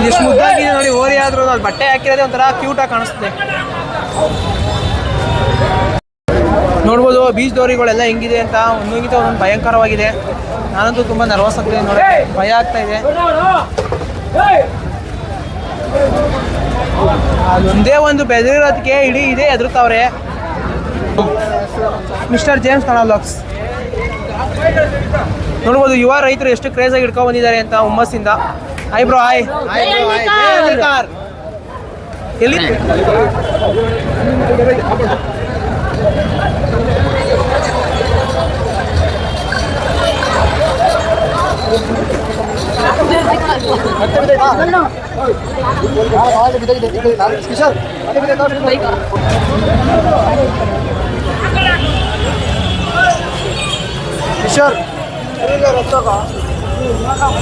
ಎಷ್ಟು ಮುದ್ದಾಗಿದೆ ನೋಡಿ. ಓರಿ ಆದ್ರೂ ಅದು ಬಟ್ಟೆ ಹಾಕಿರೋದೇ ಒಂಥರ ಕ್ಯೂಟಾಗಿ ಕಾಣಿಸುತ್ತೆ. ನೋಡ್ಬೋದು ಬೀಜದೋರಿಗಳೆಲ್ಲ ಹೆಂಗಿದೆ ಅಂತ. ಒಂದೊಂದಿಗಿಂತ ಒಂದೊಂದು ಭಯಂಕರವಾಗಿದೆ. ನಾನಂತೂ ತುಂಬ ನರ್ವಸ್ ಆಗ್ತಿದೆ ನೋಡಿ, ಭಯ ಆಗ್ತಾ ಇದೆ. ಅದೊಂದೇ ಒಂದು ಬೆದರಿರೋದಕ್ಕೆ ಇಡೀ ಇದೇ ಎದುರುತ್ತವ್ರೆ. ಮಿಸ್ಟರ್ ಜೇಮ್ಸ್ ಕನ್ನಡ ವ್ಲಾಗ್ಸ್ ನೋಡ್ಬೋದು ಯುವ ರೈತರು ಎಷ್ಟು ಕ್ರೇಜಾಗಿ ಹಿಡ್ಕೊಂಡು ಬಂದಿದ್ದಾರೆ ಅಂತ ಹುಮ್ಮಸ್ಸಿಂದ. Hi bro, hi. ಎಲ್ಲಿ ಕಿಶೋರ್